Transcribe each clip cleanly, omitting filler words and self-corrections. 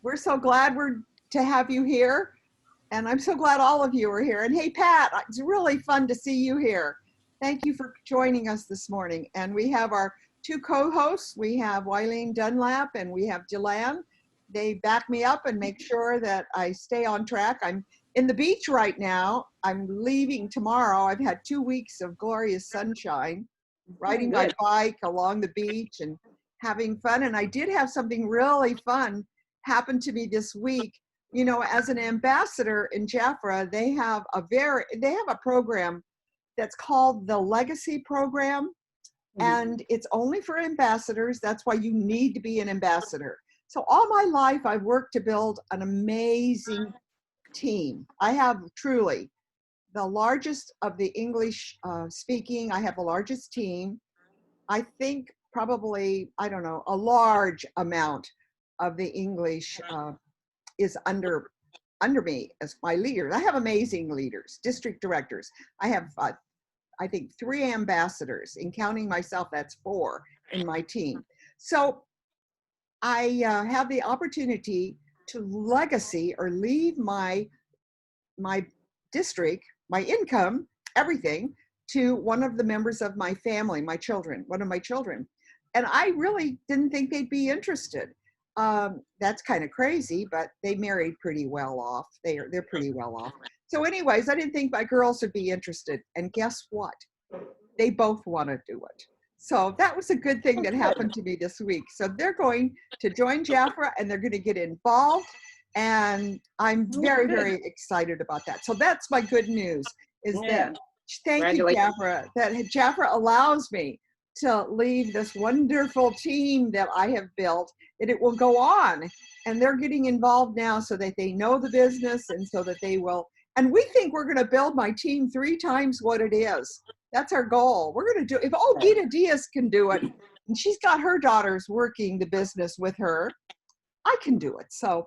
We're so glad to have you here. And I'm so glad all of you are here. And hey, Pat, it's really fun to see you here. Thank you for joining us this morning. And we have our two co-hosts. We have Wileen Dunlap and we have Delan. They back me up and make sure that I stay on track. I'm in the beach right now. I'm leaving tomorrow. I've had 2 weeks of glorious sunshine, riding my bike along the beach and having fun. And I did have something really fun happen to me this week. You know, as an ambassador in Jafra, they have a program that's called the Legacy Program, and it's only for ambassadors. That's why you need to be an ambassador. So all my life, I've worked to build an amazing team. I have truly the largest of the English speaking. I have the largest team. I think probably, I don't know, a large amount of the English is under me as my leaders. I have amazing leaders, district directors. I have, I think, 3 ambassadors, and counting myself, that's 4 in my team. So I have the opportunity to legacy or leave my district, my income, everything, to one of the members of my family, my children, one of my children. And I really didn't think they'd be interested. That's kind of crazy, but they married pretty well off. They're pretty well off. So anyways, I didn't think my girls would be interested. And guess what? They both want to do it. So that was a good thing that happened to me this week. So they're going to join Jafra and they're going to get involved. And I'm very, very excited about that. So that's my good news is that, thank you, Jafra, that Jafra allows me to leave this wonderful team that I have built, and it will go on. And they're getting involved now so that they know the business and so that they will. And we think we're going to build my team 3 times what it is. That's our goal. We're going to do, if Gita Diaz can do it, and she's got her daughters working the business with her, I can do it. So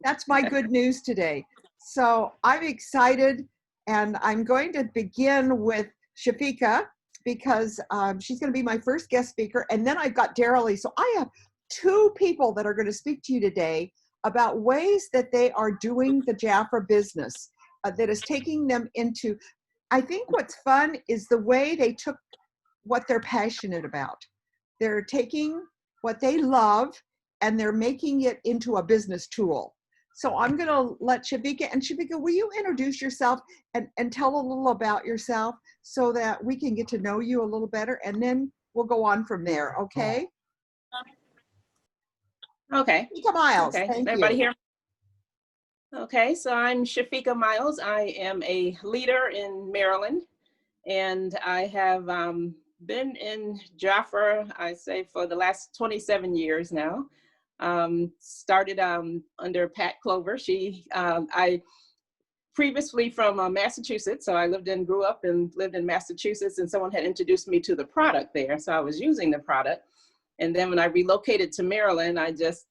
that's my good news today. So I'm excited, and I'm going to begin with Chifica because she's going to be my first guest speaker. And then I've got Darylee. So I have 2 people that are going to speak to you today about ways that they are doing the Jafra business that is taking them into, I think what's fun is the way they took what they're passionate about. They're taking what they love and they're making it into a business tool. So I'm going to let Chifica, and Chifica, will you introduce yourself and tell a little about yourself so that we can get to know you a little better, and then we'll go on from there, okay? Okay. Chifica Miles, okay. Thank Everybody you. Here? Okay, so I'm Chifica Miles. I am a leader in Maryland, and I have been in Jafra, I say, for the last 27 years now. Started under Pat Clover. I previously from Massachusetts, so I grew up and lived in Massachusetts, and someone had introduced me to the product there, so I was using the product. And then when I relocated to Maryland, I just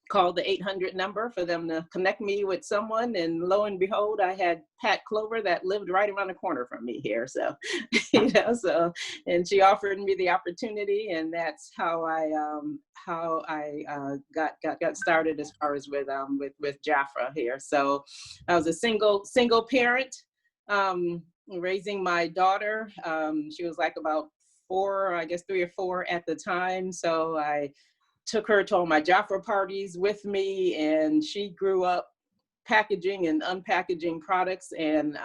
called the 800 number for them to connect me with someone, and lo and behold, I had Pat Clover that lived right around the corner from me here. So, and she offered me the opportunity, and that's how I got started as far as with Jafra here. So, I was a single parent, raising my daughter. She was like about 4, I guess 3 or 4 at the time. So I took her to all my Jafra parties with me, and she grew up packaging and unpackaging products. And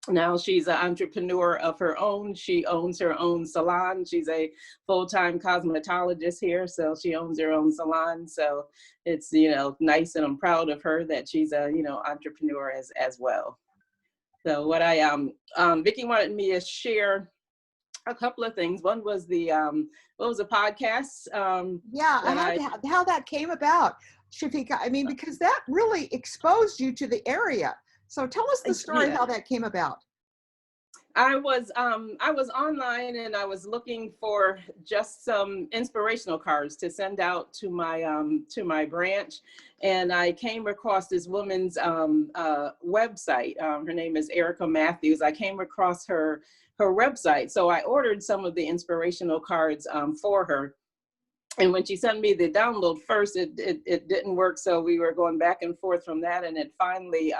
now she's an entrepreneur of her own. She owns her own salon. She's a full-time cosmetologist here, so she owns her own salon. So it's, nice, and I'm proud of her that she's a, entrepreneur as well. So what Vickie wanted me to share a couple of things. One was the what was the podcast? How that came about, Chifica. I mean, because that really exposed you to the area. So tell us the story how that came about. I was online, and I was looking for just some inspirational cards to send out to my branch, and I came across this woman's website. Her name is Erica Matthews. I came across her website, so I ordered some of the inspirational cards for her. And when she sent me the download first, it didn't work. So we were going back and forth from that, and it finally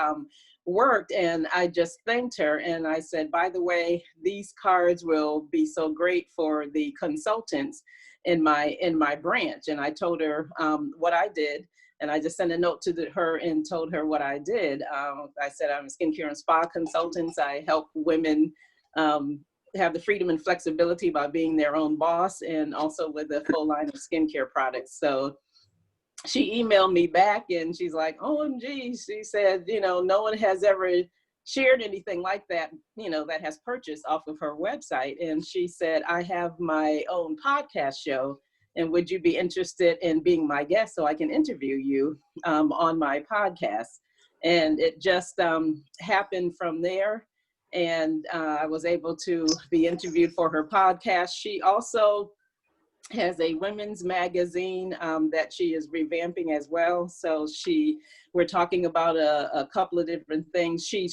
worked. And I just thanked her. And I said, by the way, these cards will be so great for the consultants in my branch. And I told her what I did. And I just sent a note to her and told her what I did. I said, I'm a skincare and spa consultant. I help women have the freedom and flexibility by being their own boss, and also with a full line of skincare products. So she emailed me back and she's like, OMG, she said, no one has ever shared anything like that, that has purchased off of her website. And she said, I have my own podcast show, and would you be interested in being my guest so I can interview you on my podcast? And it just happened from there. And I was able to be interviewed for her podcast. She also has a women's magazine that she is revamping as well. So we're talking about a couple of different things. She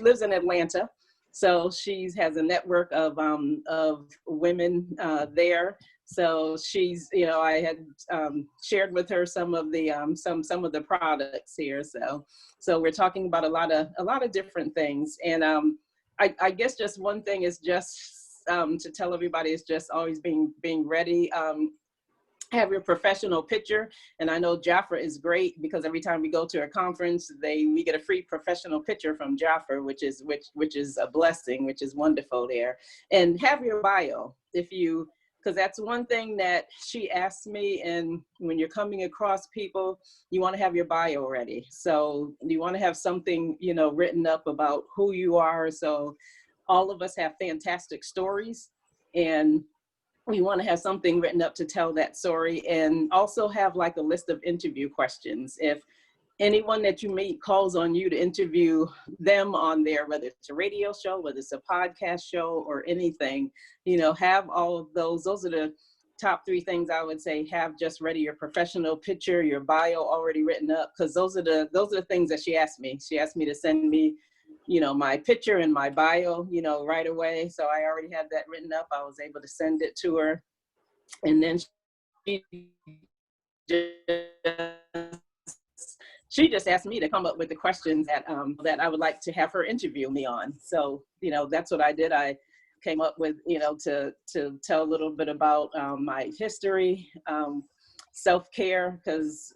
lives in Atlanta, so she has a network of women there. So she's, I had shared with her some of the some of the products here. So we're talking about a lot of different things. And I guess just one thing is just to tell everybody is just always being ready. Have your professional picture. And I know Jafra is great, because every time we go to a conference, we get a free professional picture from Jafra, which is a blessing, which is wonderful there. And have your bio, because that's one thing that she asked me. And when you're coming across people, you want to have your bio ready. So you want to have something, written up about who you are. So all of us have fantastic stories, and we want to have something written up to tell that story, and also have like a list of interview questions. If anyone that you meet calls on you to interview them on there, whether it's a radio show, whether it's a podcast show or anything, have all of those. Those are the top 3 things I would say. Have just ready your professional picture, your bio already written up, because those are the things that she asked me. She asked me to send me my picture and my bio, right away. So I already had that written up. I was able to send it to her. And then she just asked me to come up with the questions that I would like to have her interview me on. So, that's what I did. I came up with, to tell a little bit about my history, self-care, because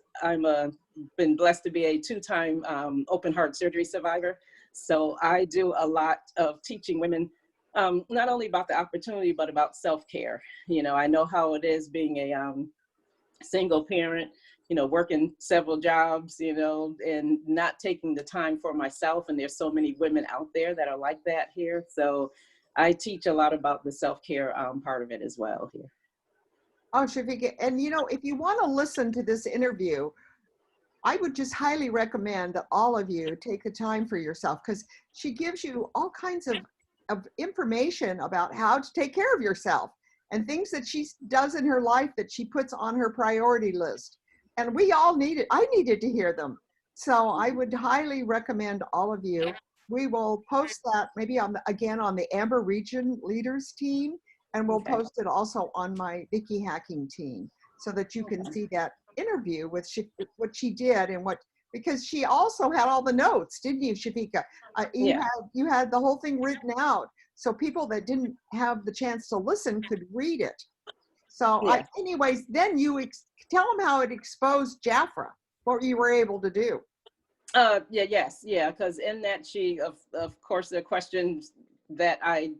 been blessed to be a 2-time open heart surgery survivor. So I do a lot of teaching women, not only about the opportunity, but about self-care. I know how it is being a single parent, working several jobs, and not taking the time for myself. And there's so many women out there that are like that here. So I teach a lot about the self-care part of it as well here. Oh, Chifica, and if you want to listen to this interview, I would just highly recommend that all of you take the time for yourself, because she gives you all kinds of information about how to take care of yourself and things that she does in her life that she puts on her priority list. And we all need it. I needed to hear them. So I would highly recommend all of you. We will post that maybe again on the Amber Region Leaders team, and we'll post it also on my Vickie Hacking team, so that you can see that interview with what she did, and because she also had all the notes, didn't you, Chifica? You had the whole thing written out, so people that didn't have the chance to listen could read it. So anyways, then you tell them how it exposed Jafra, what you were able to do. Because in that of course, the questions that I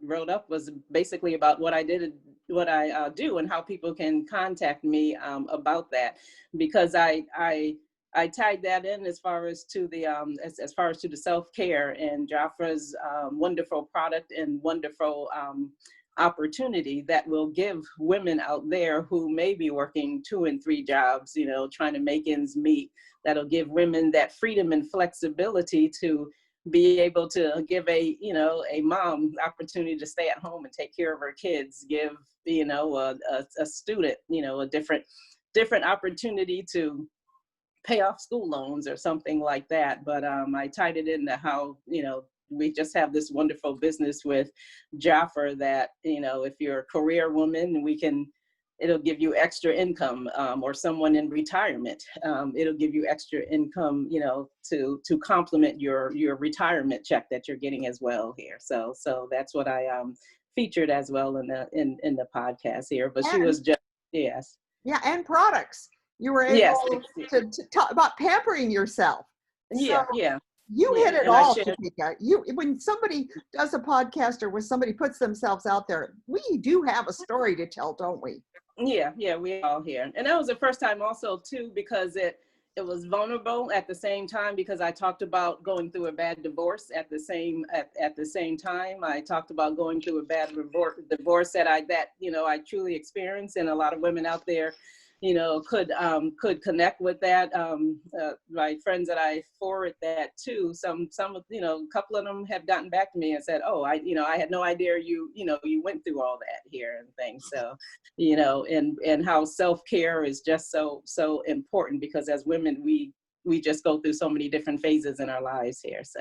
wrote up was basically about what I did, what I do, and how people can contact me about that, because I tied that in as far as to the as far as to the self-care and Jafra's wonderful product and wonderful opportunity that will give women out there who may be working 2 and 3 jobs, trying to make ends meet. That'll give women that freedom and flexibility to be able to give a mom opportunity to stay at home and take care of her kids, give, a student, a different opportunity to pay off school loans or something like that. But I tied it into how, we just have this wonderful business with Jafra that, if you're a career woman, it'll give you extra income, or someone in retirement, it'll give you extra income, you know, to complement your retirement check that you're getting as well here. So that's what I featured as well in the podcast here. But she was just, yes. Yeah, and products. You were Yes. able to talk about pampering yourself. Yeah, So yeah. you hit it And I all, shared, Chifica. When somebody does a podcast or when somebody puts themselves out there, we do have a story to tell, don't we? yeah, we all here. And that was the first time also too, because it was vulnerable at the same time, because I talked about going through a bad divorce at the same time. I talked about going through a bad divorce that you know, I truly experienced, and a lot of women out there, you know, could connect with that. My friends that I forward that to, some you know, a couple of them have gotten back to me and said, oh, I had no idea you went through all that here and things. So, you know, and how self-care is just so important, because as women, we just go through so many different phases in our lives here. So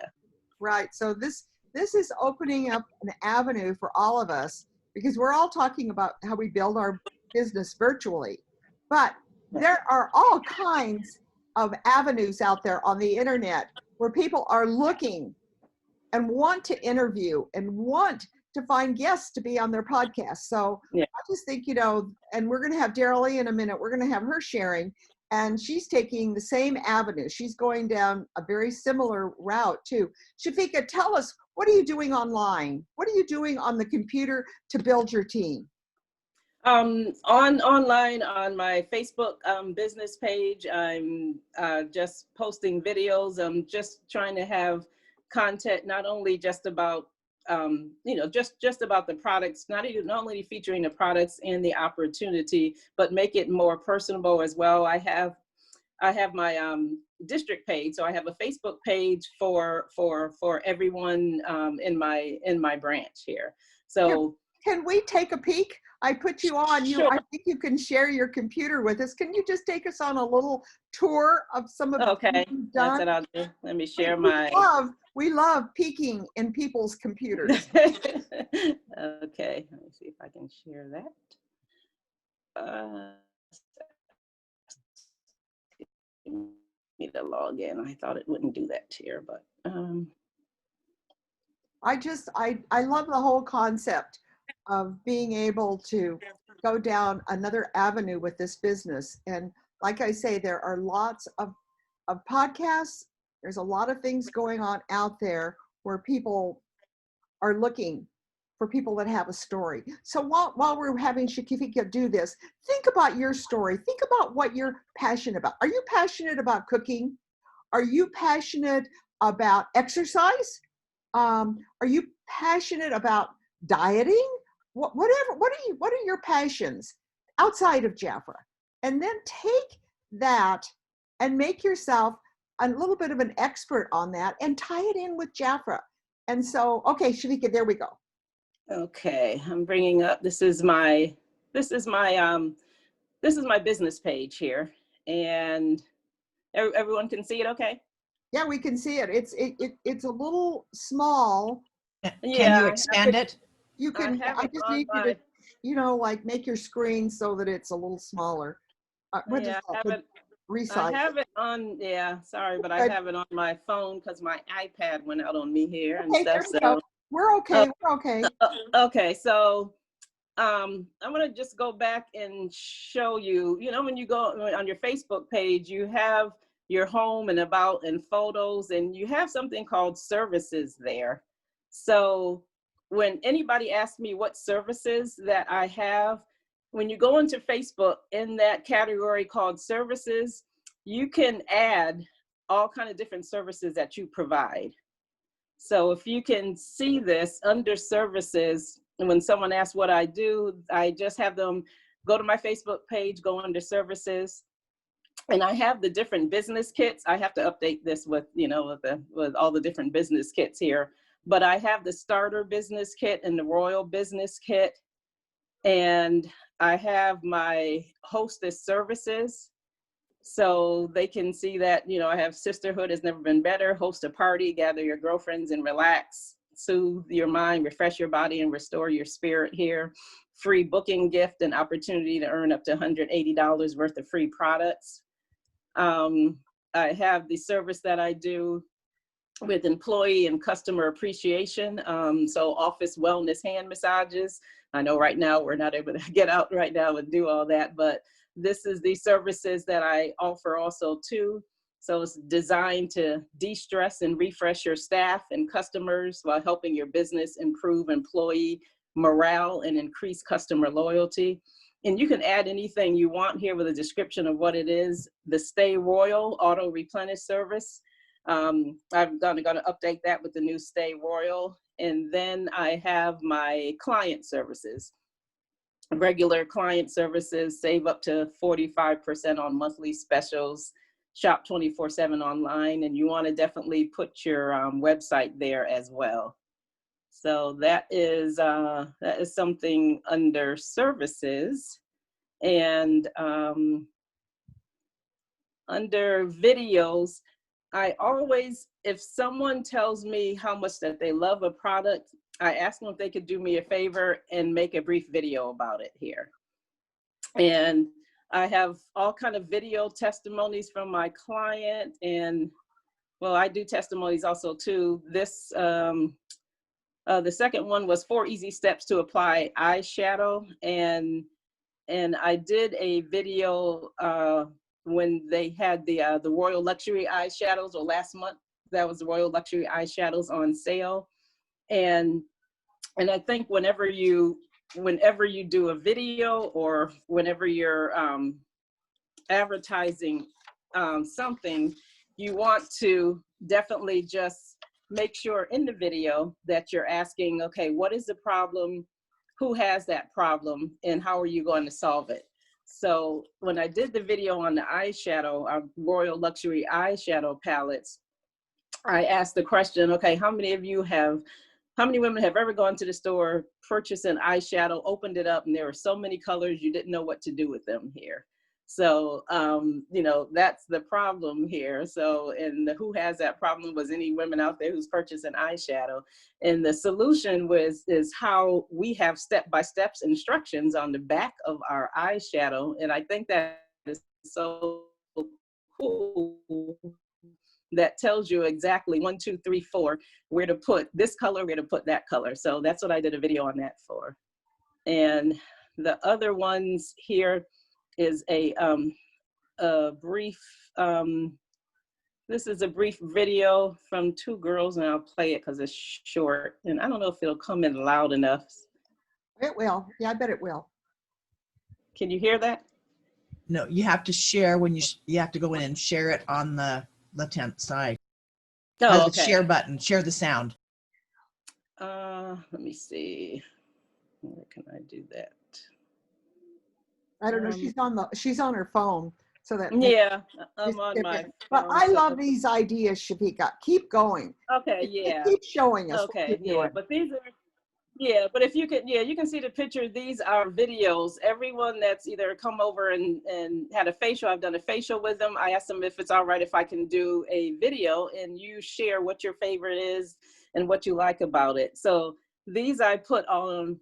Right. So this is opening up an avenue for all of us, because we're all talking about how we build our business virtually. But there are all kinds of avenues out there on the internet where people are looking and want to interview and want to find guests to be on their podcast. So yeah. I just think, you know, and we're going to have Darylee in a minute. We're going to have her sharing, and she's taking the same avenue. She's going down a very similar route too. Chifica, tell us, what are you doing online? What are you doing on the computer to build your team? Online on my Facebook business page, I'm just posting videos. I'm just trying to have content not only just about you know, just about the products, not only featuring the products and the opportunity, but make it more personable as well. I have my district page, so I have a Facebook page for everyone in my branch here. So can we take a peek? I put you on. sure. I think you can share your computer with us. Can you just take us on a little tour of some of the things you've That's done? what I'll do. Let me share my. We love peeking in people's computers. Okay, let me see if I can share that. Need to log in. I thought it wouldn't do that here, but I love the whole concept of being able to go down another avenue with this business. And like I say, there are lots of podcasts. There's a lot of things going on out there where people are looking for people that have a story. So while we're having Chifica do this, think about your story. Think about what you're passionate about. Are you passionate about cooking? Are you passionate about exercise? Are you passionate about dieting? What are your passions outside of Jafra? And then take that and make yourself a little bit of an expert on that and tie it in with Jafra. And so, okay, Chifica, there we go. Okay, I'm bringing up. This is my business page here, and everyone can see it. Okay. Yeah, we can see it. It's a little small. Can you expand it? You can. I just need you to, you know, like make your screen so that it's a little smaller. What yeah, is that? I have it on. Yeah, sorry, but I have it on my phone because my iPad went out on me here and stuff. So we're okay. We're okay. Okay, so I'm gonna just go back and show you. You know, when you go on your Facebook page, you have your home and about and photos, and you have something called services there. So when anybody asks me what services that I have, when you go into Facebook in that category called services, you can add all kind of different services that you provide. So if you can see this under services, and when someone asks what I do, I just have them go to my Facebook page, go under services, and I have the different business kits. I have to update this with, you know, with all the different business kits here, but I have the starter business kit and the royal business kit, and I have my hostess services. So they can see that, you know, I have sisterhood has never been better, host a party, gather your girlfriends and relax, soothe your mind, refresh your body and restore your spirit here. free booking gift and opportunity to earn up to $180 worth of free products. I have the service that I do with employee and customer appreciation. So office wellness hand massages. I know right now we're not able to get out right now and do all that, but this is the services that I offer also too. So it's designed to de-stress and refresh your staff and customers while helping your business improve employee morale and increase customer loyalty. And you can add anything you want here with a description of what it is. The Stay Royal auto replenish service. I'm gonna update that with the new Stay Royal. And then I have my client services. Regular client services, save up to 45% on monthly specials, shop 24/7 online, and you want to definitely put your website there as well. So that is something under services. And under videos, I always, if someone tells me how much that they love a product, I ask them if they could do me a favor and make a brief video about it here. And I have all kind of video testimonies from my client, and well, I do testimonies also too. This, the second one was 4 easy steps to apply eyeshadow, and I did a video when they had the Royal Luxury eyeshadows, or last month, that was the Royal Luxury eyeshadows on sale. And I think whenever you do a video, or whenever you're advertising something, you want to definitely just make sure in the video that you're asking, okay, what is the problem? Who has that problem? And how are you going to solve it? So when I did the video on the eyeshadow, Royal Luxury eyeshadow palettes, I asked the question, okay, how many women have ever gone to the store, purchased an eyeshadow, opened it up, and there were so many colors you didn't know what to do with them here? So, you know, that's the problem here. So, and who has that problem was any women out there who's purchased an eyeshadow. And the solution is how we have step-by-step instructions on the back of our eyeshadow. And I think that is so cool. That tells you exactly 1, 2, 3, 4, where to put this color, where to put that color. So that's what I did a video on that for. And the other ones here is a brief, this is a brief video from 2 girls, and I'll play it because it's short. And I don't know if it'll come in loud enough. It will. Yeah, I bet it will. Can you hear that? No, you have to share when you have to go in and share it on the left-hand side. Oh, okay. Share button, share the sound. Let me see. Where can I do that? I don't know. She's on her phone, so that yeah, I'm on my phone. But I love these ideas, Chifica. Keep going. Okay, yeah. Keep showing us. Okay, yeah. But these are, yeah. But if you can, yeah, you can see the picture. These are videos. Everyone that's either come over and had a facial, I've done a facial with them. I asked them if it's all right if I can do a video, and you share what your favorite is and what you like about it. So these I put on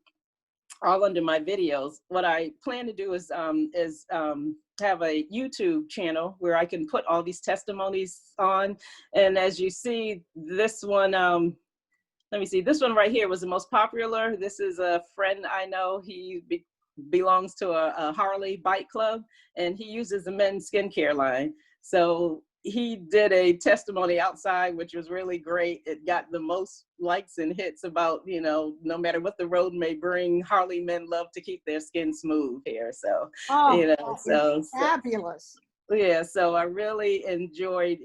all under my videos. What I plan to do is have a YouTube channel where I can put all these testimonies on. And as you see, this one, let me see, this one right here was the most popular. This is a friend I know. He belongs to a Harley bike club, and he uses the men's skincare line. So he did a testimony outside, which was really great. It got the most likes and hits about, you know, no matter what the road may bring, Harley men love to keep their skin smooth here. So, you know, so fabulous. Yeah, so I really enjoyed,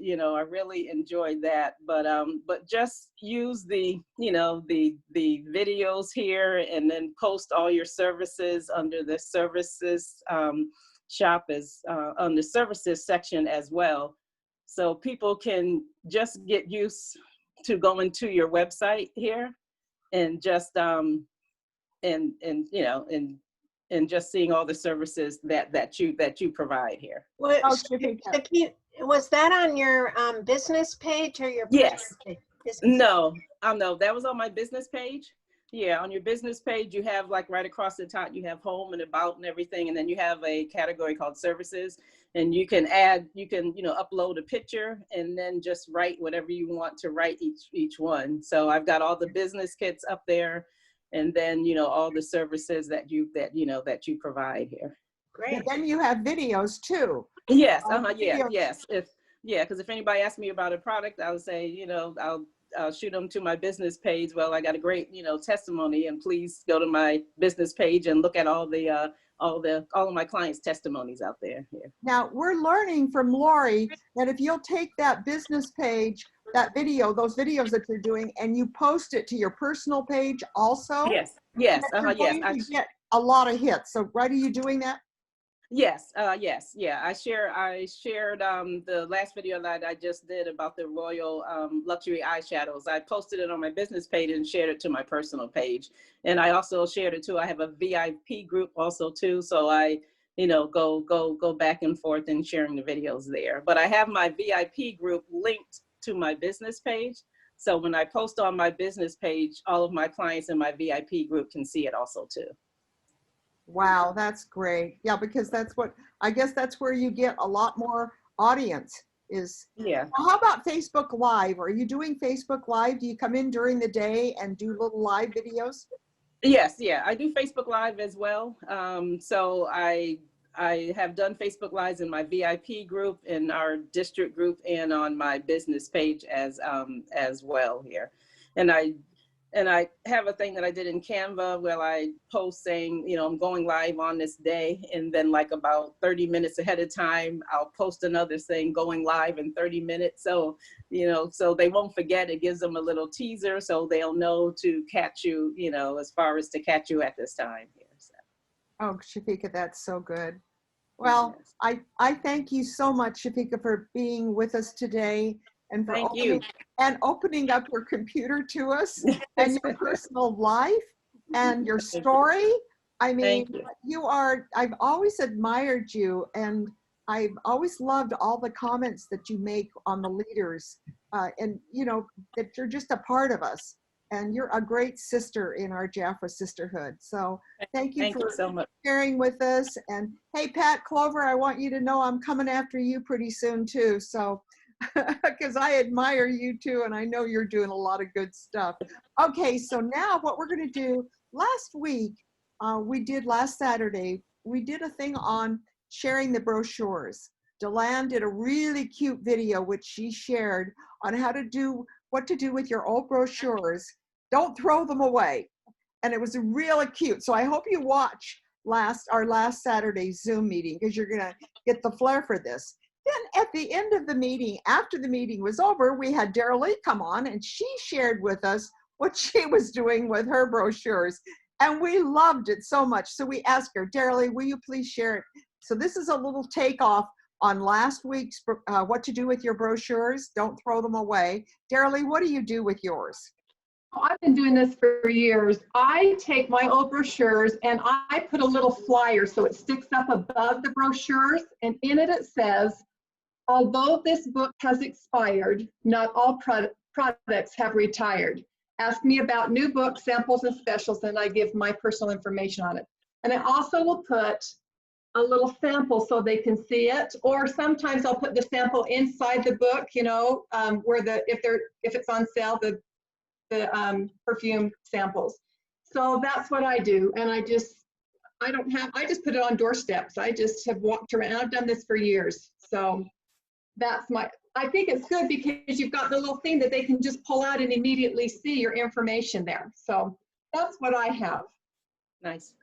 that. But just use the, the videos here, and then post all your services under the services shop as on the services section as well. So people can just get used to going to your website here and just and just seeing all the services that you provide here. Well, was that on your business page or your yes page? No, that was on my business page. Yeah, on your business page, you have like right across the top, you have home and about and everything. And then you have a category called services, and you can add, you can, upload a picture and then just write whatever you want to write each one. So I've got all the business kits up there, and then, all the services that you provide here. Great. But then you have videos too. Yes. Yeah. Videos. Yes. Because if anybody asks me about a product, I would say, I'll shoot them to my business page. Well, I got a great, testimony, and please go to my business page and look at all of my clients' testimonies out there. Yeah. Now we're learning from Lori that if you'll take that business page, that video, those videos that you're doing, and you post it to your personal page also. Yes. that you're Yes. going to get a lot of hits. So, right, are you doing that? Yes. Yeah. I shared the last video that I just did about the Royal luxury eyeshadows. I posted it on my business page and shared it to my personal page. And I also shared it too. I have a VIP group also too. So I, go back and forth and sharing the videos there. But I have my VIP group linked to my business page. So when I post on my business page, all of my clients in my VIP group can see it also too. Wow, that's great. Yeah, because I guess that's where you get a lot more audience is. Yeah. Now, how about Facebook Live? Are you doing Facebook Live? Do you come in during the day and do little live videos? Yes, yeah, I do Facebook Live as well. So I have done Facebook Lives in my VIP group, in our district group, and on my business page as well here. And I have a thing that I did in Canva where I post saying, I'm going live on this day, and then like about 30 minutes ahead of time, I'll post another thing going live in 30 minutes. So, so they won't forget. It gives them a little teaser so they'll know to catch you, as far as to catch you at this time here. So. Oh, Chifica, that's so good. Well, yes. I thank you so much, Chifica, for being with us today and for opening up your computer to us and your personal life and your story. I mean, I've always admired you, and I've always loved all the comments that you make on the leaders, and that you're just a part of us. And you're a great sister in our Jaffa sisterhood. So thank you for so much sharing with us. And hey, Pat Clover, I want you to know I'm coming after you pretty soon too. So, because I admire you too, and I know you're doing a lot of good stuff. Okay, so now what we're going to do, last Saturday, we did a thing on sharing the brochures. Deland did a really cute video, which she shared on what to do with your old brochures. Don't throw them away. And it was really cute. So I hope you watch our last Saturday's Zoom meeting, because you're going to get the flair for this. Then at the end of the meeting, after the meeting was over, we had Darylee come on, and she shared with us what she was doing with her brochures. And we loved it so much. So we asked her, Darylee, will you please share it? So this is a little takeoff on last week's what to do with your brochures. Don't throw them away. Darylee, what do you do with yours? I've been doing this for years. I take my old brochures and I put a little flyer so it sticks up above the brochures, and in it says, although this book has expired, not all products have retired. Ask me about new books, samples, and specials, and I give my personal information on it. And I also will put a little sample so they can see it, or sometimes I'll put the sample inside the book, where if it's on sale, the perfume samples. So that's what I do, and I just put it on doorsteps. I just have walked around. I've done this for years, so I think it's good because you've got the little thing that they can just pull out and immediately see your information there. So that's what I have. Nice.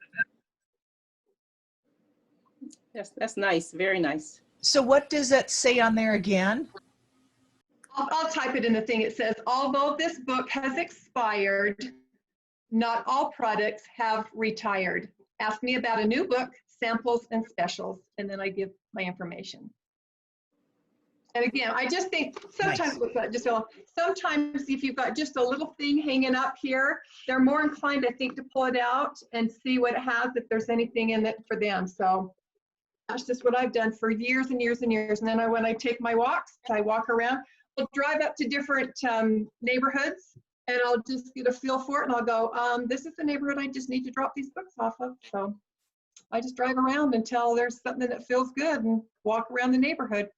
Yes, that's nice. Very nice. So what does that say on there again? I'll type it in the thing. It says, although this book has expired, not all products have retired. Ask me about a new book, samples, and specials, and then I give my information. And again, I just think sometimes sometimes if you've got just a little thing hanging up here, they're more inclined, I think, to pull it out and see what it has, if there's anything in it for them. So that's just what I've done for years and years and years. And then when I take my walks, I walk around. We'll drive up to different neighborhoods and I'll just get a feel for it, and I'll go, this is the neighborhood I just need to drop these books off of. So I just drive around until there's something that feels good and walk around the neighborhood.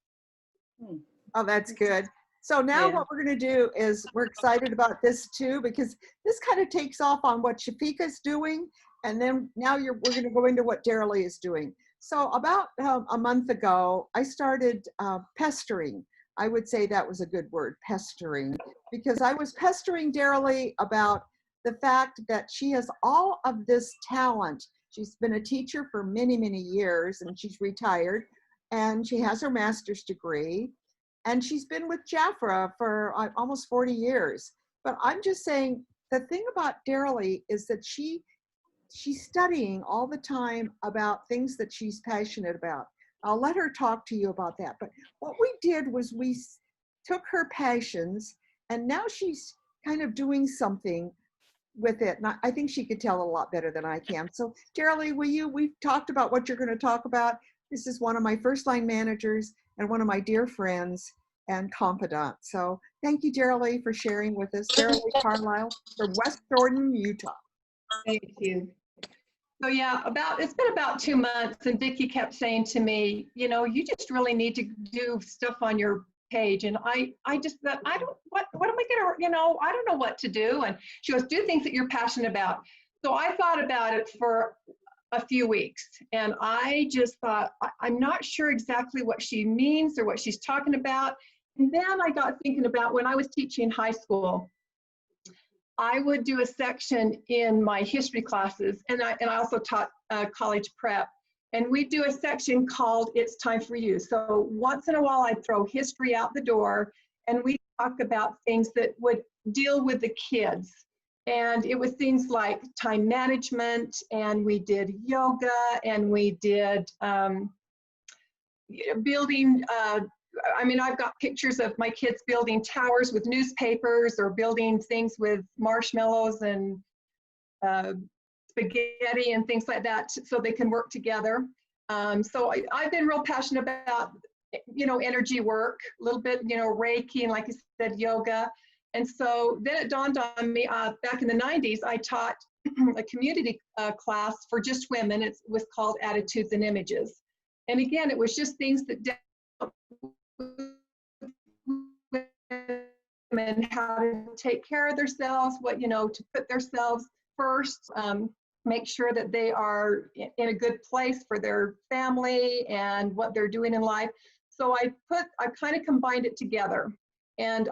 Oh, that's good. So now Yeah. what we're going to do is we're excited about this too, because this kind of takes off on what Chifica's doing. And then now we're going to go into what Darylee is doing. So about a month ago, I started pestering. I would say that was a good word, pestering, because I was pestering Darylee about the fact that she has all of this talent. She's been a teacher for many, many years, and she's retired, and she has her master's degree. And she's been with Jafra for almost 40 years. But I'm just saying, the thing about Darylee is that she's studying all the time about things that she's passionate about. I'll let her talk to you about that. But what we did was we took her passions, and now she's kind of doing something with it. And I think she could tell a lot better than I can. So Darylee, we've talked about what you're going to talk about. This is one of my first line managers and one of my dear friends and confidants. So thank you, Darylee, for sharing with us. Darylee Carlile from West Jordan, Utah. Thank you. So yeah, it's been about 2 months, and Vickie kept saying to me, you just really need to do stuff on your page. And I just thought, what am I gonna, I don't know what to do. And she goes, do things that you're passionate about. So I thought about it for a few weeks, and I just thought, I'm not sure exactly what she means or what she's talking about. And then I got thinking about when I was teaching high school, I would do a section in my history classes, and I also taught college prep, and we do a section called It's Time for You. So once in a while I'd throw history out the door, and we talk about things that would deal with the kids. And it was things like time management, and we did yoga, and we did building, I've got pictures of my kids building towers with newspapers or building things with marshmallows and spaghetti and things like that so they can work together. So I've been real passionate about, energy work, a little bit, Reiki, and like I said, yoga. And so then it dawned on me, back in the 90s, I taught a community class for just women. It was called Attitudes and Images. And again, it was just things that dealt with women, how to take care of themselves, to put themselves first, make sure that they are in a good place for their family and what they're doing in life. So I kind of combined it together. And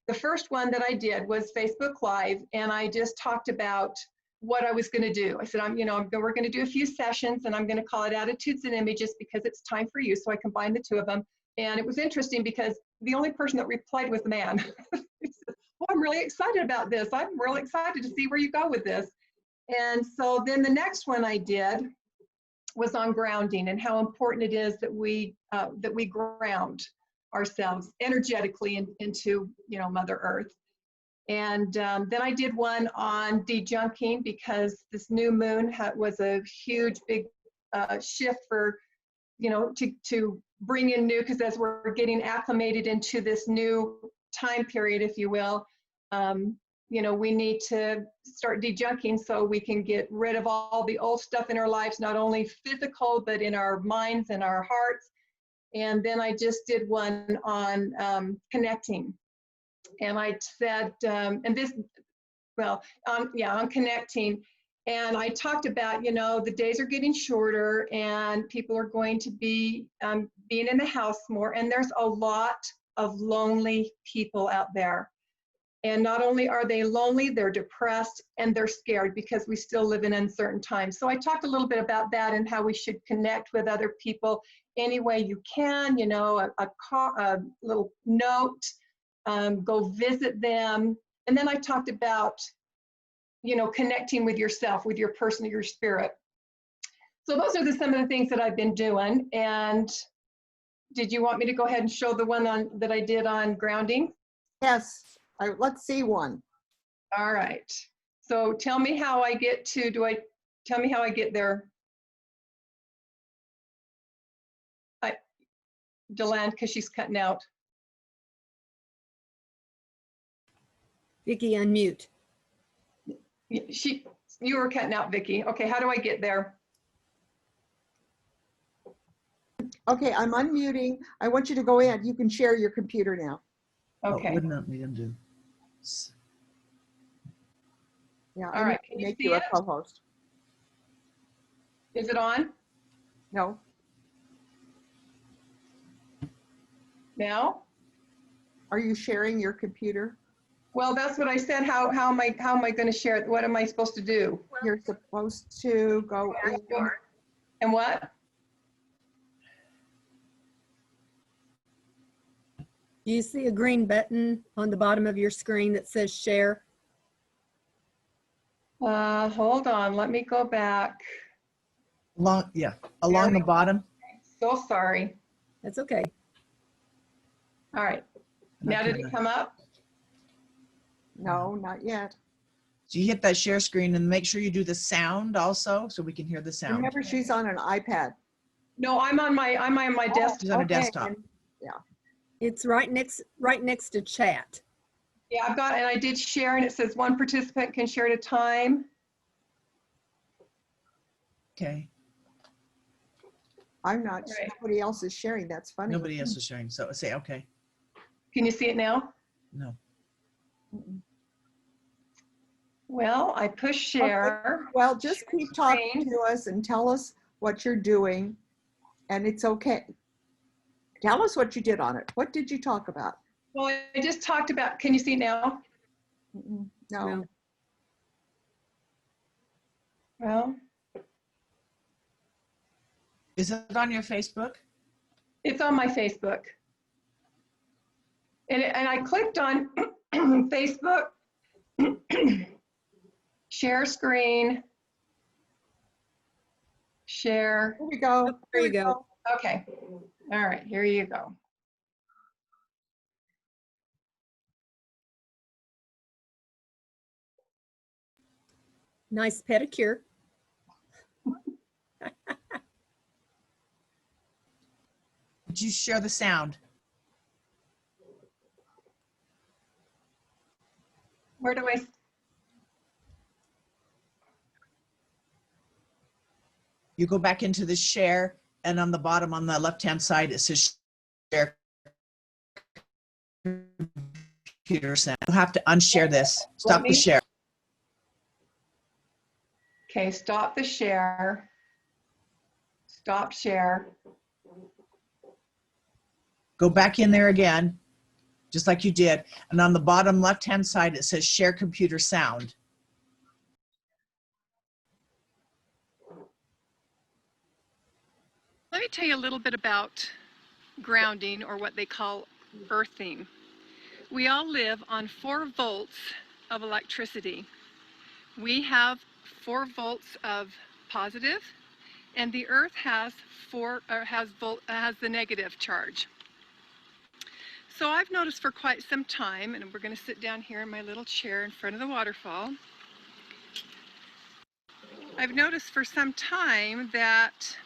the first one that I did was Facebook Live, and I just talked about what I was going to do. I said, we're going to do a few sessions, and I'm going to call it Attitudes and Images because it's time for you. So I combined the two of them. And it was interesting because the only person that replied was the man. He said, well, I'm really excited about this. I'm really excited to see where you go with this. And so then the next one I did was on grounding and how important it is that we ground ourselves energetically into Mother Earth. And then I did one on dejunking because this new moon was a huge big shift for to bring in new, because as we're getting acclimated into this new time period, if you will, we need to start dejunking so we can get rid of all the old stuff in our lives, not only physical, but in our minds and our hearts. And then I just did one on connecting. And I said, on connecting. And I talked about, the days are getting shorter and people are going to be being in the house more. And there's a lot of lonely people out there. And not only are they lonely, they're depressed and they're scared because we still live in uncertain times. So I talked a little bit about that and how we should connect with other people any way you can, a little note, go visit them. And then I talked about, connecting with yourself, with your person, your spirit. So those are some of the things that I've been doing. And did you want me to go ahead and show the one that I did on grounding? Yes, let's see one. All right. So tell me how I get tell me how I get there? Deland, because she's cutting out. Vickie, unmute. You were cutting out, Vickie. Okay, how do I get there? Okay, I'm unmuting. I want you to go in. You can share your computer now. Okay. Wouldn't let me undo. Yeah, All I right, need can to you make see you a it? co-host. Is it on No, now? are you sharing your computer? Well, that's what I said. How am I going to share it? What am I supposed to do? You're supposed to go in. And what? Do you see a green button on the bottom of your screen that says share? Hold on. Let me go back. Along the bottom. So sorry. That's okay. All right. Now did it come up? No, not yet. So you hit that share screen and make sure you do the sound also so we can hear the sound. Remember, she's on an iPad. No, I'm on my desktop. She's on a Okay, desktop. then, yeah. It's right next to chat. Yeah, and I did share, and it says one participant can share at a time. Okay. I'm not, Right. nobody else is sharing. That's funny. Nobody else is sharing. So say, okay. Can you see it now? No. Mm-mm. Well, I push share. Well, just keep talking Screen. to us and tell us what you're doing, and it's okay. Tell us what you did on it. What did you talk about? Well, I just talked about, can you see now? Mm-mm. No. No. Well, Is it on your Facebook? it's on my Facebook. And I clicked on Facebook, share screen, share. Here we go. There Here you we go. Okay. All right, here you go. Nice pedicure. Did you share the sound? Where do I? You go back into the share, and on the bottom on the left-hand side, it says share computer sound. You'll have to unshare this. Stop the share. Okay, stop the share. Stop share. Go back in there again, just like you did. And on the bottom left-hand side, it says share computer sound. Let me tell you a little bit about grounding, or what they call earthing. We all live on 4 volts of electricity. We have 4 volts of positive, and the earth has the negative charge. So I've noticed for quite some time, and we're going to sit down here in my little chair in front of the waterfall. I've noticed for some time that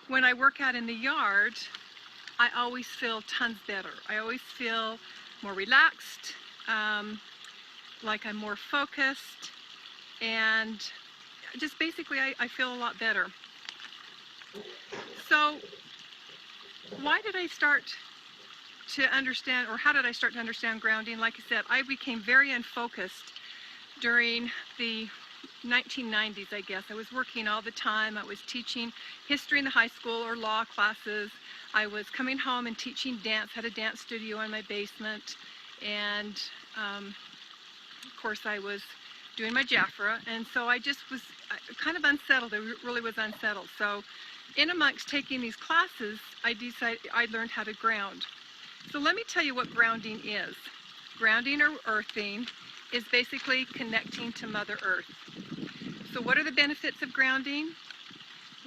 when I work out in the yard, I always feel tons better. I always feel more relaxed, like I'm more focused, and just basically I feel a lot better. So why did I start to understand, or how did I start to understand grounding? Like I said, I became very unfocused during the 1990s, I guess. I was working all the time. I was teaching history in the high school or law classes. I was coming home and teaching dance, had a dance studio in my basement. And of course I was doing my Jaffra. And so I just was kind of unsettled. I really was unsettled. So in amongst taking these classes, I decided I learned how to ground. So let me tell you what grounding is. Grounding or earthing is basically connecting to Mother Earth. So what are the benefits of grounding?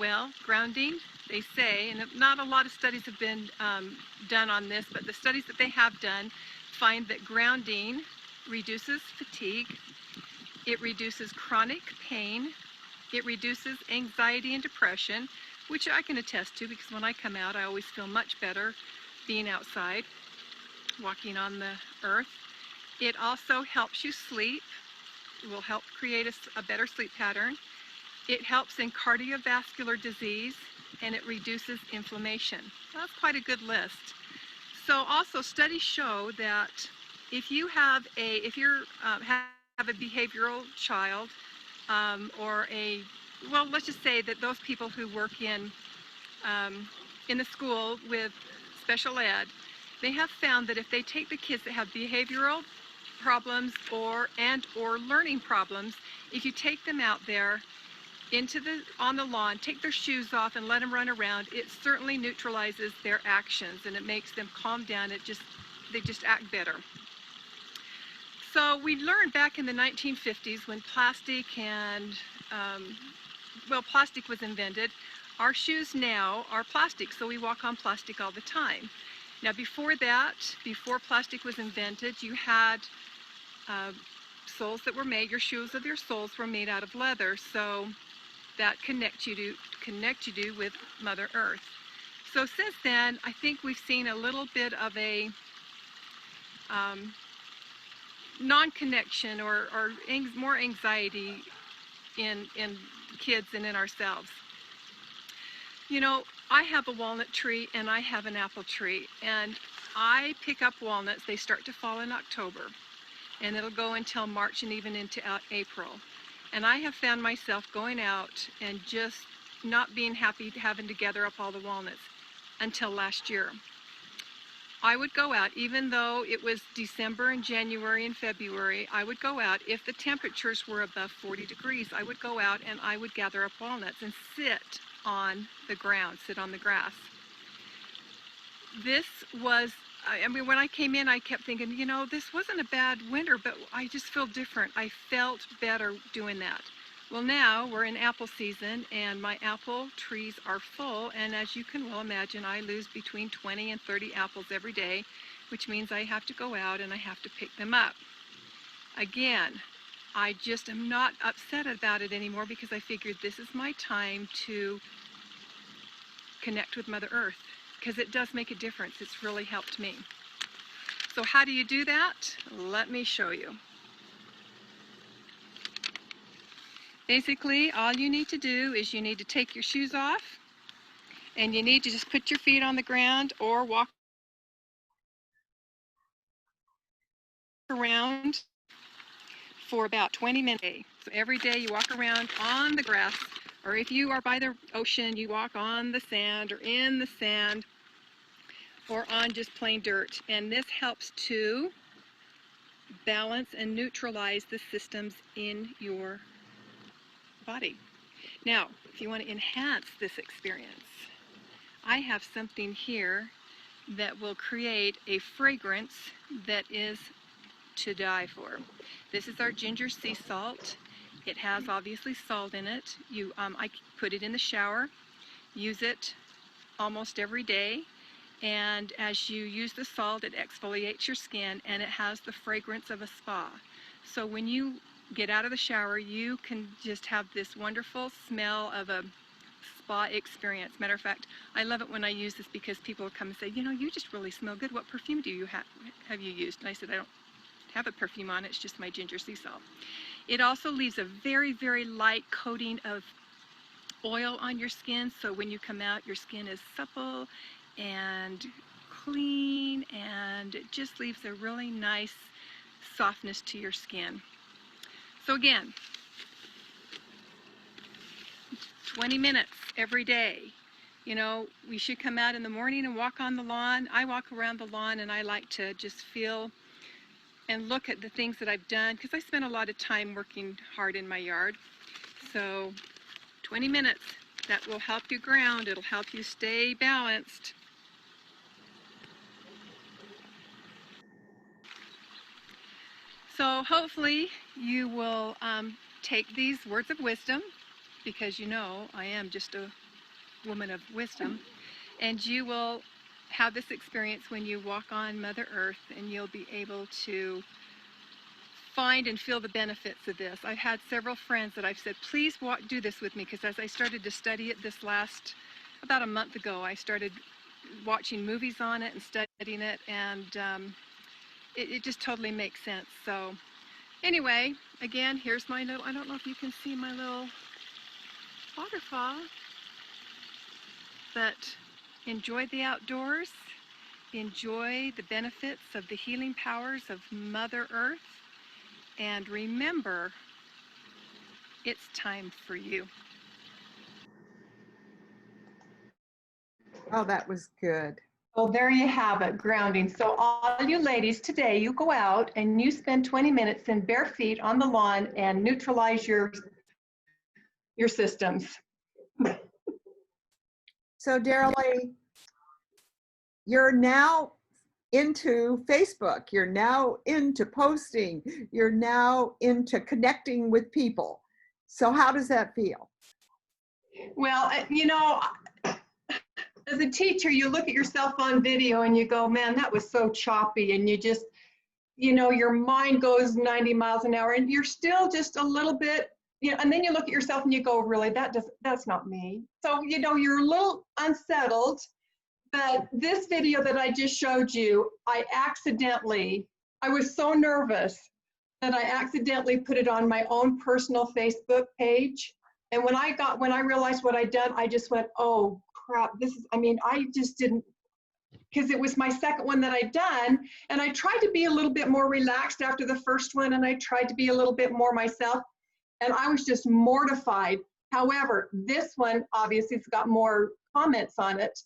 Well, grounding, they say, and not a lot of studies have been done on this, but the studies that they have done find that grounding reduces fatigue, it reduces chronic pain, it reduces anxiety and depression, which I can attest to because when I come out, I always feel much better being outside, walking on the earth. It also helps you sleep. It will help create a better sleep pattern. It helps in cardiovascular disease, and it reduces inflammation. That's quite a good list. So also studies show that if you have have a behavioral child, or well, let's just say that those people who work in the school with special ed, they have found that if they take the kids that have behavioral problems or learning problems, if you take them out there on the lawn, take their shoes off and let them run around, it certainly neutralizes their actions and it makes them calm down. They just act better. So we learned back in the 1950s when plastic plastic was invented. Our shoes now are plastic, so we walk on plastic all the time. Now before that, before plastic was invented, you had soles that were made, your soles were made out of leather, so that connect you to with Mother Earth. So since then, I think we've seen a little bit of a non-connection or more anxiety in kids and in ourselves. You know, I have a walnut tree and I have an apple tree, and I pick up walnuts. They start to fall in October, and it'll go until March and even into April. And I have found myself going out and just not being happy having to gather up all the walnuts until last year. I would go out, even though it was December and January and February, I would go out. If the temperatures were above 40 degrees, I would go out and I would gather up walnuts and sit on the ground, sit on the grass. This was, I mean, when I came in, I kept thinking, you know, this wasn't a bad winter, but I just feel different. I felt better doing that. Well, now we're in apple season and my apple trees are full, and as you can well imagine, I lose between 20 and 30 apples every day, which means I have to go out and I have to pick them up. Again, I just am not upset about it anymore because I figured this is my time to connect with Mother Earth, because it does make a difference. It's really helped me. So how do you do that? Let me show you. Basically, all you need to do is you need to take your shoes off and you need to just put your feet on the ground or walk around for about 20 minutes. So every day you walk around on the grass, or if you are by the ocean, you walk on the sand or in the sand or on just plain dirt. And this helps to balance and neutralize the systems in your body. Now, if you want to enhance this experience, I have something here that will create a fragrance that is to die for. This is our ginger sea salt. It has obviously salt in it. I put it in the shower, use it almost every day, and as you use the salt, it exfoliates your skin and it has the fragrance of a spa. So when you get out of the shower, you can just have this wonderful smell of a spa experience. Matter of fact, I love it when I use this because people come and say, you know, you just really smell good. What perfume do you have you used? And I said, I don't have a perfume on, it's just my ginger sea salt. It also leaves a very, very light coating of oil on your skin, so when you come out, your skin is supple and clean, and it just leaves a really nice softness to your skin. So again, 20 minutes every day. You know, we should come out in the morning and walk on the lawn. I walk around the lawn and I like to just feel and look at the things that I've done, because I spend a lot of time working hard in my yard. So 20 minutes, that will help you ground. It'll help you stay balanced. So hopefully you will take these words of wisdom, because you know I am just a woman of wisdom, and you will have this experience when you walk on Mother Earth, and you'll be able to find and feel the benefits of this. I've had several friends that I've said, please do this with me, because as I started to study it about a month ago, I started watching movies on it and studying it, and it just totally makes sense. So anyway, again, here's my little, I don't know if you can see my little waterfall, but enjoy the outdoors, enjoy the benefits of the healing powers of Mother Earth, and remember, it's time for you. Oh, that was good. Well, there you have it, grounding. So all you ladies, today you go out and you spend 20 minutes in bare feet on the lawn and neutralize your systems. So Darylee, you're now into Facebook. You're now into posting. You're now into connecting with people. So how does that feel? Well, you know, as a teacher, you look at yourself on video and you go, man, that was so choppy. And you just, you know, your mind goes 90 miles an hour and you're still just a little bit, you know, and then you look at yourself and you go, really, that's not me. So, you know, you're a little unsettled. But this video that I just showed you, I was so nervous that I accidentally put it on my own personal Facebook page. And when I realized what I'd done, I just went, oh crap, I just didn't, because it was my second one that I'd done. And I tried to be a little bit more relaxed after the first one. And I tried to be a little bit more myself. And I was just mortified. However, this one, obviously, it's got more comments on it.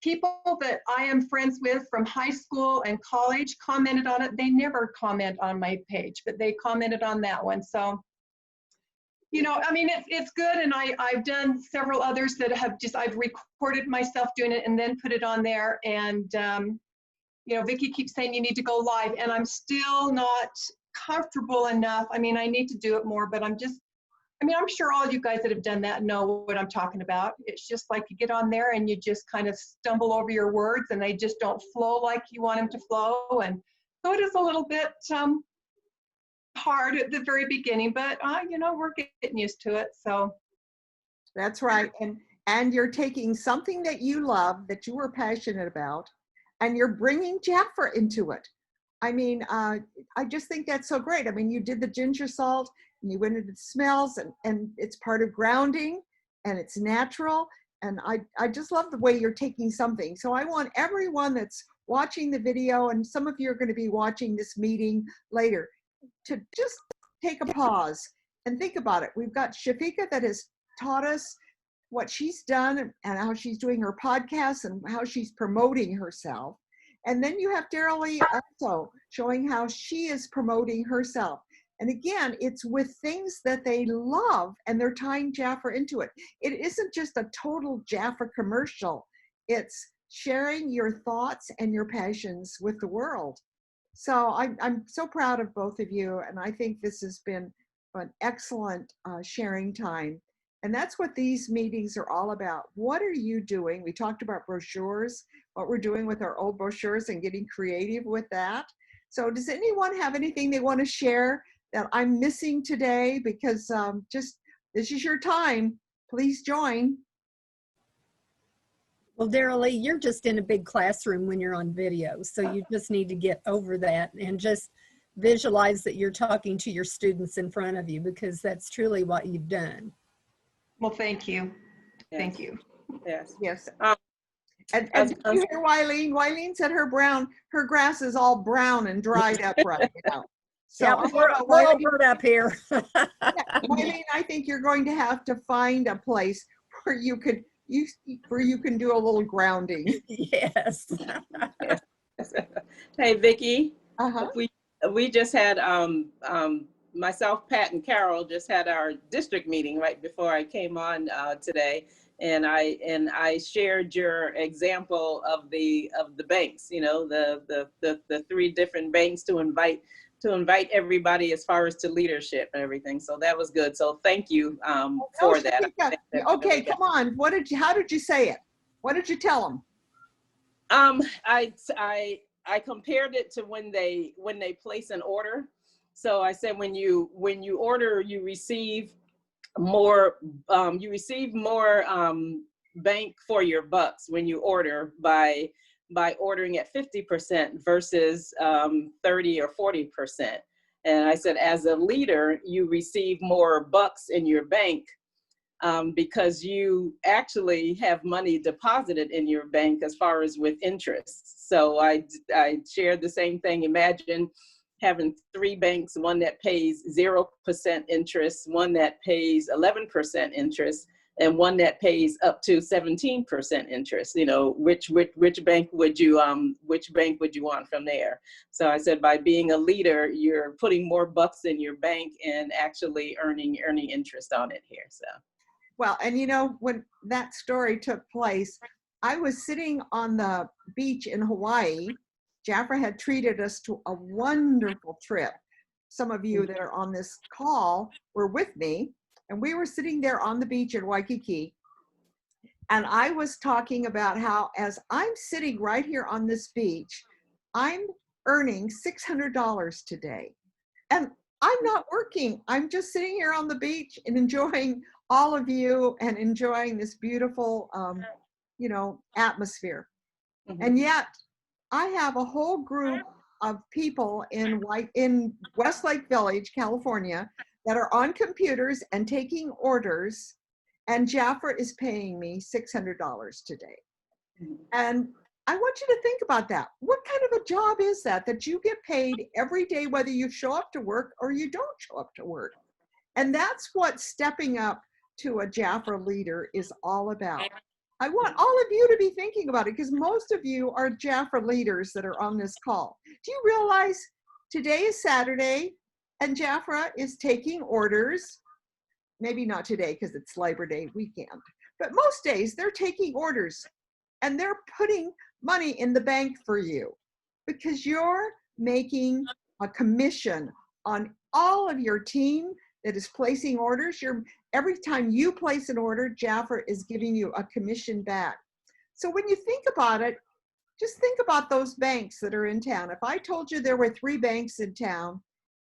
People that I am friends with from high school and college commented on it. They never comment on my page, but they commented on that one. So, you know, I mean, it's good. And I've done several others that have I've recorded myself doing it and then put it on there. And, you know, Vickie keeps saying you need to go live, and I'm still not comfortable enough. I mean, I need to do it more, but I'm sure all you guys that have done that know what I'm talking about. It's just like you get on there and you just kind of stumble over your words and they just don't flow like you want them to flow. And so it is a little bit hard at the very beginning, but you know, we're getting used to it. So That's right. And you're taking something that you love, that you were passionate about, and you're bringing Jaffa into it. I mean, I just think that's so great. I mean, you did the ginger salt and you went into the smells, and it's part of grounding and it's natural. And I just love the way you're taking something. So I want everyone that's watching the video, and some of you are going to be watching this meeting later, to just take a pause and think about it. We've got Chifica that has taught us what she's done and how she's doing her podcast and how she's promoting herself. And then you have Darylee also showing how she is promoting herself. And again, it's with things that they love and they're tying Jaffa into it. It isn't just a total Jaffa commercial. It's sharing your thoughts and your passions with the world. So I'm so proud of both of you. And I think this has been an excellent sharing time. And that's what these meetings are all about. What are you doing? We talked about brochures, what we're doing with our old brochures and getting creative with that. So does anyone have anything they want to share that I'm missing today? Because just this is your time. Please join. Well, Darylee, you're just in a big classroom when you're on video. So you just need to get over that and just visualize that you're talking to your students in front of you, because that's truly what you've done. well, thank you. Yes. Thank you. Yes. Yes. And did you hear Wileen? Wileen said her grass is all brown and dried up right now. So yeah, we're all burnt up here. yeah, Wileen, I think you're going to have to find a place where you can do a little grounding. Yes. Hey, Vickie. Uh-huh. We just had myself, Pat, and Carol just had our district meeting right before I came on today, and I shared your example of the banks. You know, the 3 different banks to invite everybody as far as to leadership and everything. So that was good. So thank you for that. Okay, come on. How did you say it? What did you tell them? I compared it to when they place an order. So I said, when you order, you receive more bank for your bucks when you order by by ordering at 50% versus 30 or 40%. And I said, as a leader, you receive more bucks in your bank because you actually have money deposited in your bank as far as with interest. So I shared the same thing. Imagine having 3 banks, one that pays 0% interest, one that pays 11% interest, and one that pays up to 17% interest. You know, which bank would you want from there? So I said, by being a leader, you're putting more bucks in your bank and actually earning interest on it here. So. Well, and you know, when that story took place, I was sitting on the beach in Hawaii. Jafra had treated us to a wonderful trip. Some of you that are on this call were with me, and we were sitting there on the beach in Waikiki. And I was talking about how, as I'm sitting right here on this beach, I'm earning $600 today. And I'm not working. I'm just sitting here on the beach and enjoying all of you and enjoying this beautiful, you know, atmosphere. Mm-hmm. And yet I have a whole group of people in Westlake Village, California, that are on computers and taking orders, and Jafra is paying me $600 today. Mm-hmm. And I want you to think about that. What kind of a job is that you get paid every day, whether you show up to work or you don't show up to work? And that's what stepping up to a Jafra leader is all about. I want all of you to be thinking about it, because most of you are Jafra leaders that are on this call. Do you realize today is Saturday and Jafra is taking orders? Maybe not today because it's Labor Day weekend, but most days they're taking orders and they're putting money in the bank for you because you're making a commission on all of your team that is placing orders. Every time you place an order, Jafra is giving you a commission back. So when you think about it, just think about those banks that are in town. If I told you there were 3 banks in town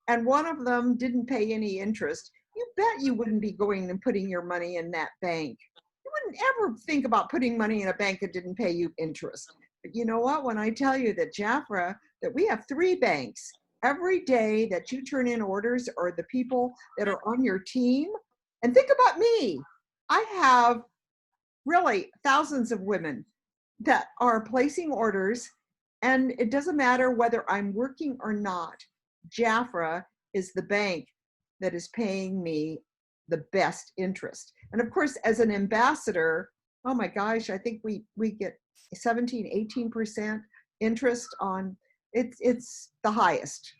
and one of them didn't pay any interest, you bet you wouldn't be going and putting your money in that bank. You wouldn't ever think about putting money in a bank that didn't pay you interest. But you know what? When I tell you that Jafra, that we have 3 banks, every day that you turn in orders, or the people that are on your team, and think about me, I have really thousands of women that are placing orders, and it doesn't matter whether I'm working or not. Jafra is the bank that is paying me the best interest. And of course, as an ambassador, oh my gosh, I think we get 17, 18% interest on, it's the highest.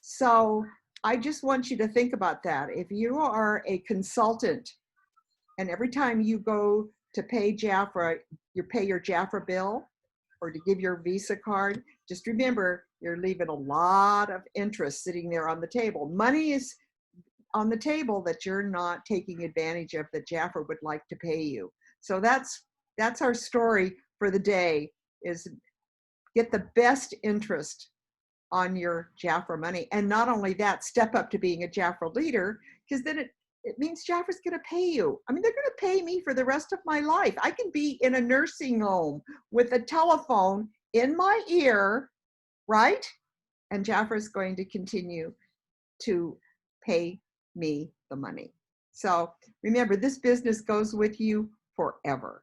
So I just want you to think about that. If you are a consultant and every time you go to pay Jafra, you pay your Jafra bill or to give your Visa card, just remember you're leaving a lot of interest sitting there on the table. Money is on the table that you're not taking advantage of, that Jafra would like to pay you. So that's our story for the day, is get the best interest on your Jafra money. And not only that, step up to being a Jafra leader, because then it means Jafra's going to pay you. I mean, they're going to pay me for the rest of my life. I can be in a nursing home with a telephone in my ear, right? And Jafra's going to continue to pay me the money. So remember, this business goes with you forever.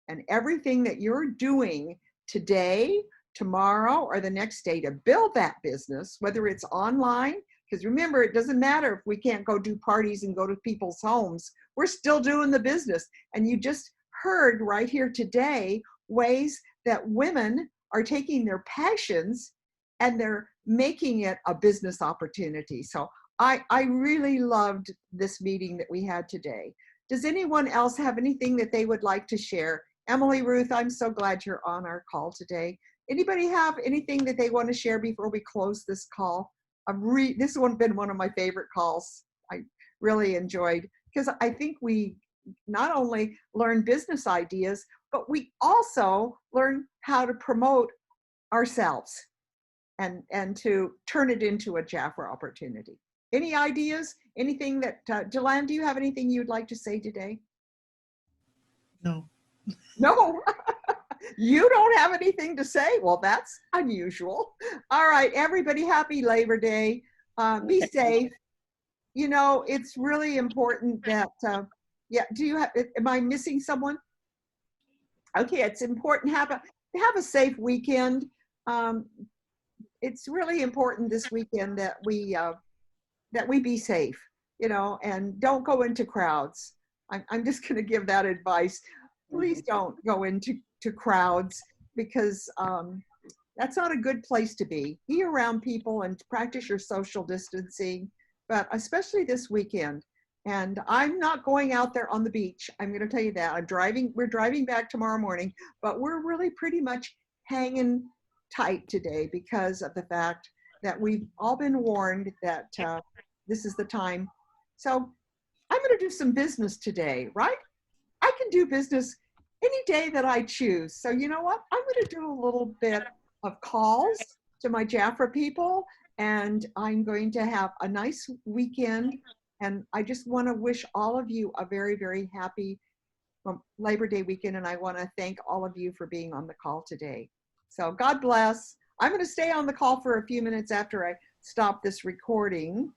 And everything that you're doing today, tomorrow, or the next day to build that business, whether it's online, because remember, it doesn't matter if we can't go do parties and go to people's homes, we're still doing the business. And you just heard right here today ways that women are taking their passions and they're making it a business opportunity. So I really loved this meeting that we had today. Does anyone else have anything that they would like to share? Emily, Ruth, I'm so glad you're on our call today. Anybody have anything that they want to share before we close this call? This has been one of my favorite calls. I really enjoyed, because I think we not only learn business ideas, but we also learn how to promote ourselves and to turn it into a Jafra opportunity. Any ideas? Anything that, Deland, do you have anything you'd like to say today? No. No. You don't have anything to say? Well, that's unusual. All right, everybody, happy Labor Day. Be safe. You know, it's really important that, yeah, am I missing someone? Okay, it's important to have a safe weekend. It's really important this weekend that we be safe, you know, and don't go into crowds. I'm just going to give that advice. Please don't go into crowds, because that's not a good place to be. Be around people and practice your social distancing, but especially this weekend. And I'm not going out there on the beach. I'm going to tell you that. We're driving back tomorrow morning, but we're really pretty much hanging tight today because of the fact that we've all been warned that this is the time. So I'm going to do some business today, right? I can do business any day that I choose. So you know what? I'm going to do a little bit of calls to my Jaffra people, and I'm going to have a nice weekend. And I just want to wish all of you a very, very happy Labor Day weekend. And I want to thank all of you for being on the call today. So God bless. I'm going to stay on the call for a few minutes after I stop this recording.